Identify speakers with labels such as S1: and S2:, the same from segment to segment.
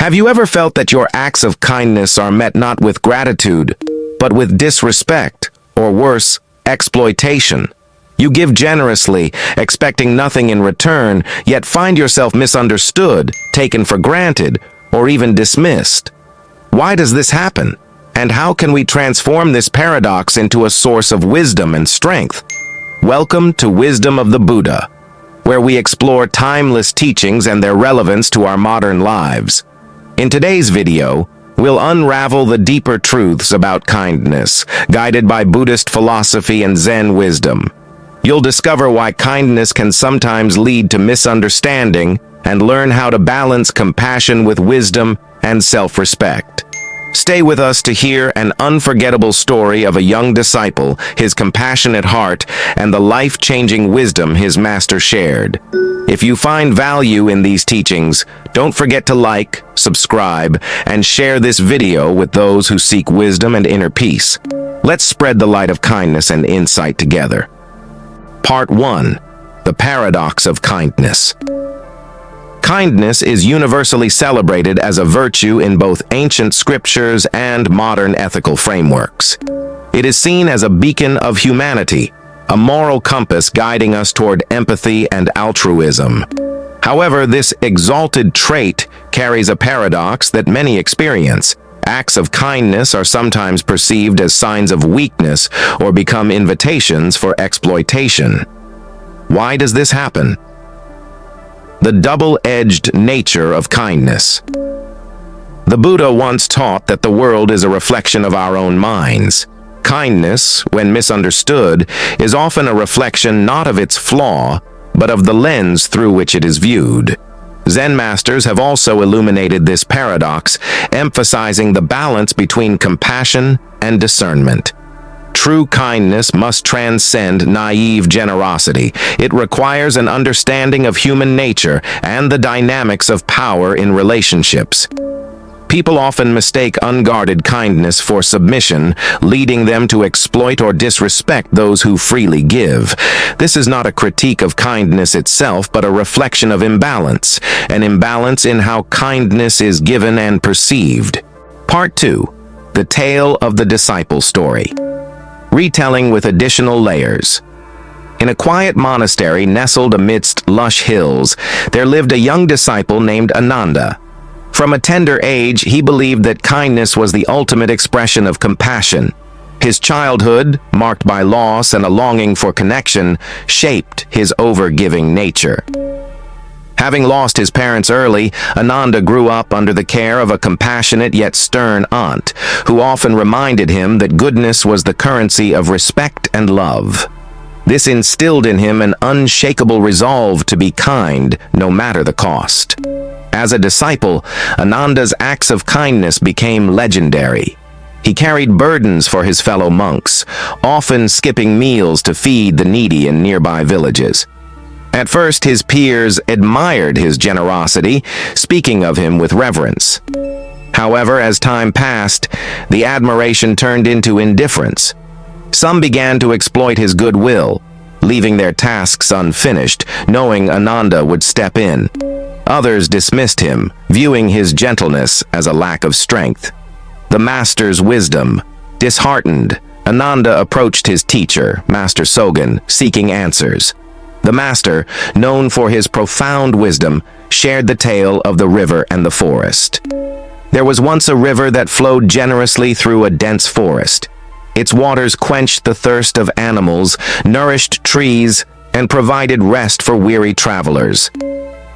S1: Have you ever felt that your acts of kindness are met not with gratitude, but with disrespect, or worse, exploitation? You give generously, expecting nothing in return, yet find yourself misunderstood, taken for granted, or even dismissed. Why does this happen? And how can we transform this paradox into a source of wisdom and strength? Welcome to Wisdom of the Buddha, where we explore timeless teachings and their relevance to our modern lives. In today's video, we'll unravel the deeper truths about kindness, guided by Buddhist philosophy and Zen wisdom. You'll discover why kindness can sometimes lead to misunderstanding and learn how to balance compassion with wisdom and self-respect. Stay with us to hear an unforgettable story of a young disciple, his compassionate heart, and the life-changing wisdom his master shared. If you find value in these teachings, don't forget to like, subscribe, and share this video with those who seek wisdom and inner peace. Let's spread the light of kindness and insight together. Part 1. The Paradox of Kindness. Kindness is universally celebrated as a virtue in both ancient scriptures and modern ethical frameworks. It is seen as a beacon of humanity, a moral compass guiding us toward empathy and altruism. However, this exalted trait carries a paradox that many experience. Acts of kindness are sometimes perceived as signs of weakness or become invitations for exploitation. Why does this happen? The double-edged nature of kindness. The Buddha once taught that the world is a reflection of our own minds. Kindness, when misunderstood, is often a reflection not of its flaw, but of the lens through which it is viewed. Zen masters have also illuminated this paradox, emphasizing the balance between compassion and discernment. True kindness must transcend naive generosity. It requires an understanding of human nature and the dynamics of power in relationships. People often mistake unguarded kindness for submission, leading them to exploit or disrespect those who freely give. This is not a critique of kindness itself, but a reflection of imbalance, an imbalance in how kindness is given and perceived. Part 2. The Tale of the Disciple Story. Retelling with additional layers. In a quiet monastery nestled amidst lush hills, there lived a young disciple named Ananda. From a tender age, he believed that kindness was the ultimate expression of compassion. His childhood, marked by loss and a longing for connection, shaped his over-giving nature. Having lost his parents early, Ananda grew up under the care of a compassionate yet stern aunt, who often reminded him that goodness was the currency of respect and love. This instilled in him an unshakable resolve to be kind, no matter the cost. As a disciple, Ananda's acts of kindness became legendary. He carried burdens for his fellow monks, often skipping meals to feed the needy in nearby villages. At first, his peers admired his generosity, speaking of him with reverence. However, as time passed, the admiration turned into indifference. Some began to exploit his goodwill, leaving their tasks unfinished, knowing Ananda would step in. Others dismissed him, viewing his gentleness as a lack of strength. The master's wisdom. Disheartened, Ananda approached his teacher, Master Sogen, seeking answers. The master, known for his profound wisdom, shared the tale of the river and the forest. There was once a river that flowed generously through a dense forest. Its waters quenched the thirst of animals, nourished trees, and provided rest for weary travelers.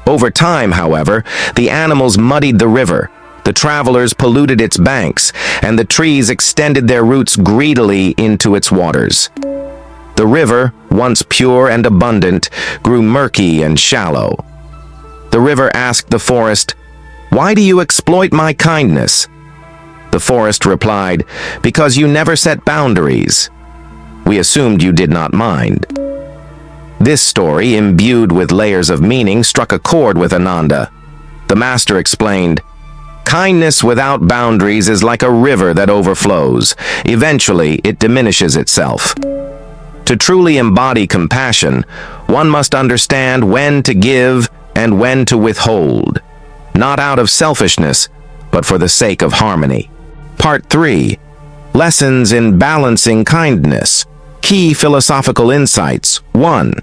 S1: Over time, however, the animals muddied the river, the travelers polluted its banks, and the trees extended their roots greedily into its waters. The river, once pure and abundant, grew murky and shallow. The river asked the forest, "Why do you exploit my kindness?" The forest replied, "Because you never set boundaries. We assumed you did not mind." This story, imbued with layers of meaning, struck a chord with Ananda. The master explained, "Kindness without boundaries is like a river that overflows. Eventually, it diminishes itself." To truly embody compassion, one must understand when to give and when to withhold. not out of selfishness, but for the sake of harmony. Part 3. Lessons in Balancing Kindness. Key philosophical insights. 1.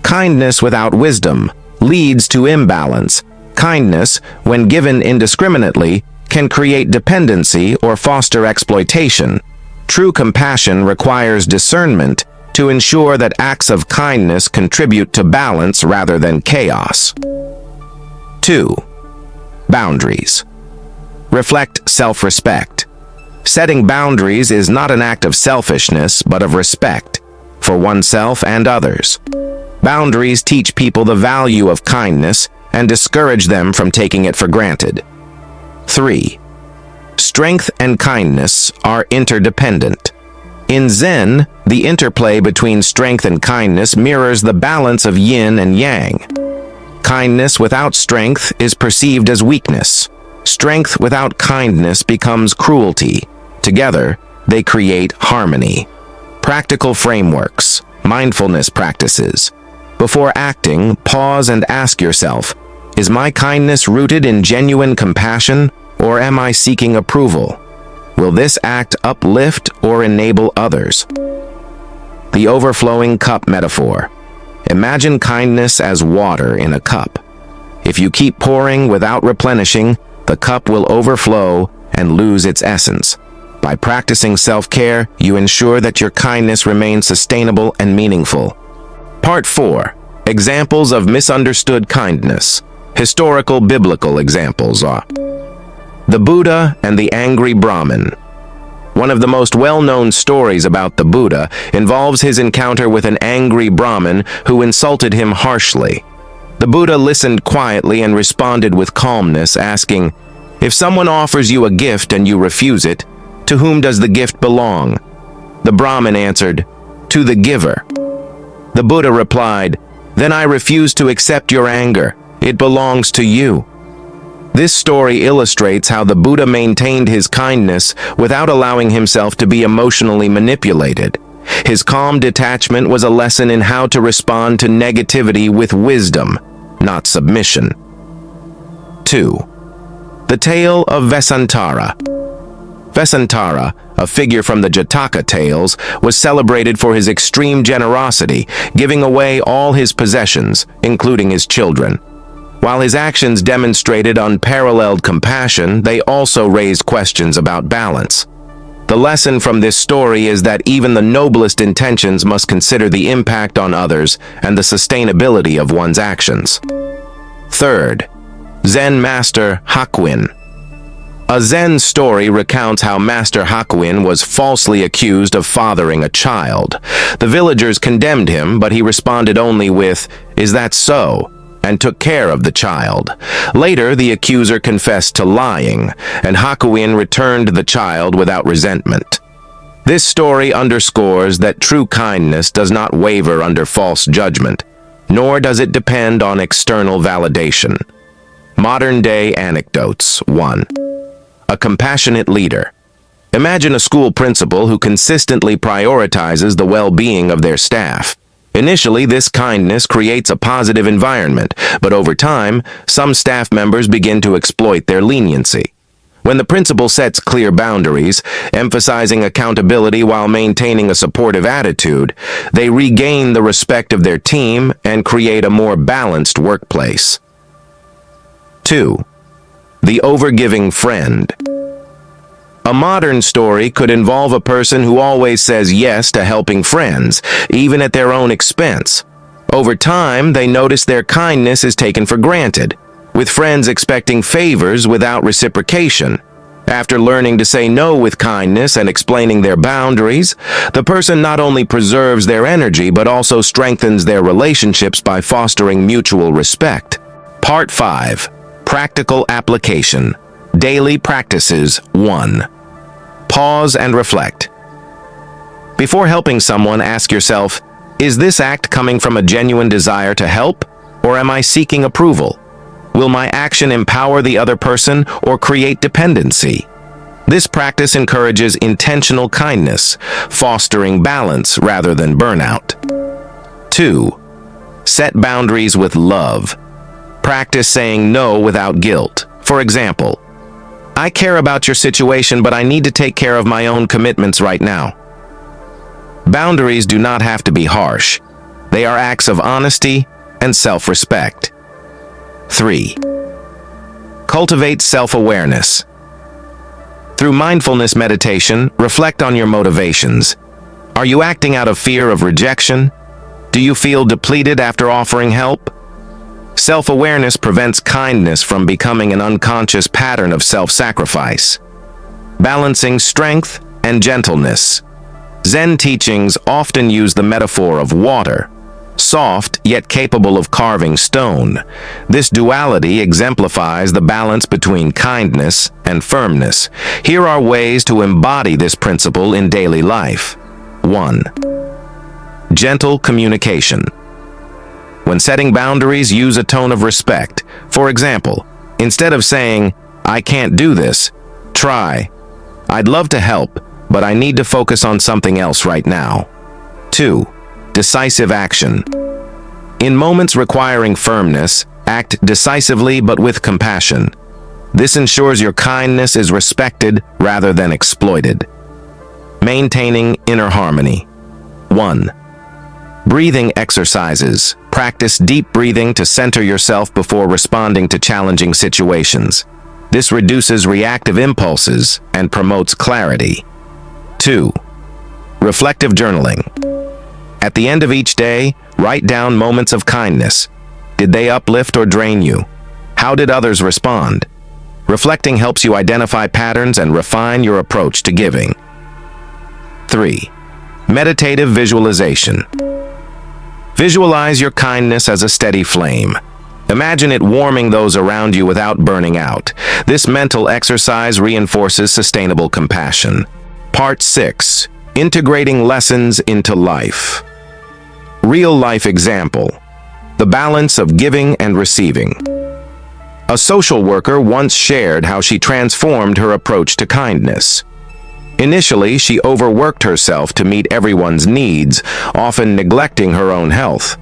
S1: Kindness without wisdom leads to imbalance. Kindness, when given indiscriminately, can create dependency or foster exploitation. True compassion requires discernment to ensure that acts of kindness contribute to balance rather than chaos. 2. Boundaries. Reflect self-respect. Setting boundaries is not an act of selfishness, but of respect for oneself and others. Boundaries teach people the value of kindness and discourage them from taking it for granted. 3. Strength and kindness are interdependent. In Zen, the interplay between strength and kindness mirrors the balance of yin and yang. Kindness without strength is perceived as weakness. Strength without kindness becomes cruelty. Together, they create harmony. Practical frameworks, mindfulness practices. Before acting, pause and ask yourself, is my kindness rooted in genuine compassion, or am I seeking approval? Will this act uplift or enable others? The overflowing cup metaphor. Imagine kindness as water in a cup. If you keep pouring without replenishing, the cup will overflow and lose its essence. By practicing self-care, you ensure that your kindness remains sustainable and meaningful. Part 4. Examples of misunderstood kindness. Historical biblical examples are the Buddha and the angry Brahmin. One of the most well-known stories about the Buddha involves his encounter with an angry Brahmin who insulted him harshly. The Buddha listened quietly and responded with calmness, asking, "If someone offers you a gift and you refuse it, to whom does the gift belong?" The Brahmin answered, "To the giver." The Buddha replied, "Then I refuse to accept your anger. It belongs to you." This story illustrates how the Buddha maintained his kindness without allowing himself to be emotionally manipulated. His calm detachment was a lesson in how to respond to negativity with wisdom, not submission. 2. The Tale of Vesantara. Vesantara, a figure from the Jataka tales, was celebrated for his extreme generosity, giving away all his possessions, including his children. While his actions demonstrated unparalleled compassion, they also raised questions about balance. The lesson from this story is that even the noblest intentions must consider the impact on others and the sustainability of one's actions. 3. Zen Master Hakuin. A Zen story recounts how Master Hakuin was falsely accused of fathering a child. The villagers condemned him, but he responded only with, "Is that so?" and took care of the child. Later, the accuser confessed to lying, and Hakuin returned the child without resentment. This story underscores that true kindness does not waver under false judgment, nor does it depend on external validation. Modern-day anecdotes. 1. A compassionate leader. Imagine a school principal who consistently prioritizes the well-being of their staff. Initially, this kindness creates a positive environment, but over time, some staff members begin to exploit their leniency. When the principal sets clear boundaries, emphasizing accountability while maintaining a supportive attitude, they regain the respect of their team and create a more balanced workplace. 2. The overgiving friend. A modern story could involve a person who always says yes to helping friends, even at their own expense. Over time, they notice their kindness is taken for granted, with friends expecting favors without reciprocation. After learning to say no with kindness and explaining their boundaries, the person not only preserves their energy but also strengthens their relationships by fostering mutual respect. Part 5. Practical application. Daily practices. 1. Pause and reflect. Before helping someone, ask yourself, is this act coming from a genuine desire to help, or am I seeking approval? Will my action empower the other person or create dependency? This practice encourages intentional kindness, fostering balance rather than burnout. 2. Set boundaries with love. Practice saying no without guilt. For example, I care about your situation, but I need to take care of my own commitments right now. Boundaries do not have to be harsh. They are acts of honesty and self-respect. 3. Cultivate self-awareness. Through mindfulness meditation, reflect on your motivations. Are you acting out of fear of rejection? Do you feel depleted after offering help? Self-awareness prevents kindness from becoming an unconscious pattern of self-sacrifice. Balancing strength and gentleness. Zen teachings often use the metaphor of water, soft yet capable of carving stone. This duality exemplifies the balance between kindness and firmness. Here are ways to embody this principle in daily life. 1. Gentle communication. When setting boundaries, use a tone of respect. For example, instead of saying, "I can't do this," try, "I'd love to help, but I need to focus on something else right now." 2. Decisive action. In moments requiring firmness, act decisively but with compassion. This ensures your kindness is respected rather than exploited. Maintaining inner harmony. 1. Breathing exercises. Practice deep breathing to center yourself before responding to challenging situations. This reduces reactive impulses and promotes clarity. 2. Reflective journaling. At the end of each day, write down moments of kindness. Did they uplift or drain you? How did others respond? Reflecting helps you identify patterns and refine your approach to giving. 3. Meditative visualization. Visualize your kindness as a steady flame. Imagine it warming those around you without burning out. This mental exercise reinforces sustainable compassion. Part 6. Integrating lessons into life. Real-life example. The balance of giving and receiving. A social worker once shared how she transformed her approach to kindness. Initially, she overworked herself to meet everyone's needs, often neglecting her own health.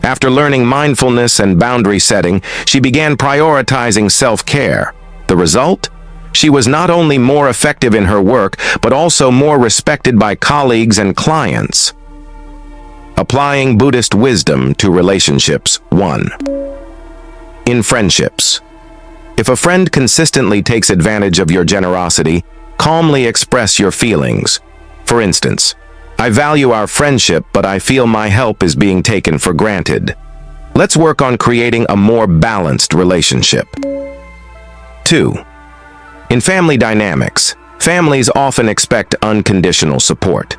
S1: After learning mindfulness and boundary setting, she began prioritizing self-care. The result? She was not only more effective in her work, but also more respected by colleagues and clients. Applying Buddhist wisdom to relationships. 1. In friendships. If a friend consistently takes advantage of your generosity, calmly express your feelings. For instance, I value our friendship, but I feel my help is being taken for granted. Let's work on creating a more balanced relationship. 2. In family dynamics, families often expect unconditional support.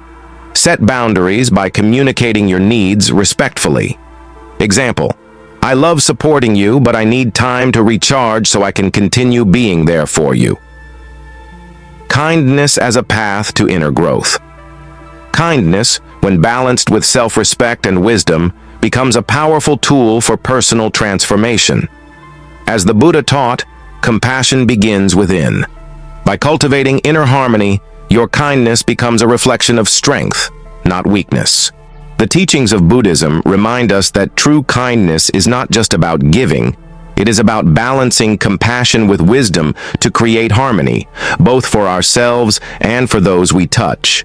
S1: Set boundaries by communicating your needs respectfully. Example, I love supporting you, but I need time to recharge so I can continue being there for you. Kindness as a path to inner growth. Kindness, when balanced with self-respect and wisdom, becomes a powerful tool for personal transformation. As the Buddha taught, compassion begins within. By cultivating inner harmony, your kindness becomes a reflection of strength, not weakness. The teachings of Buddhism remind us that true kindness is not just about giving. It is about balancing compassion with wisdom to create harmony, both for ourselves and for those we touch.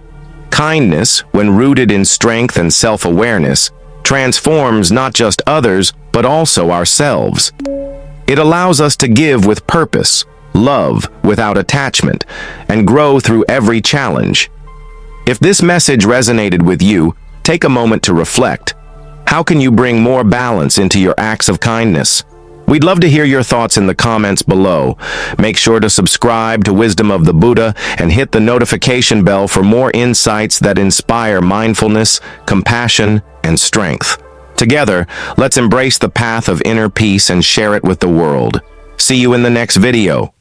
S1: Kindness, when rooted in strength and self-awareness, transforms not just others, but also ourselves. It allows us to give with purpose, love without attachment, and grow through every challenge. If this message resonated with you, take a moment to reflect. How can you bring more balance into your acts of kindness? We'd love to hear your thoughts in the comments below. Make sure to subscribe to Wisdom of the Buddha and hit the notification bell for more insights that inspire mindfulness, compassion, and strength. Together, let's embrace the path of inner peace and share it with the world. See you in the next video.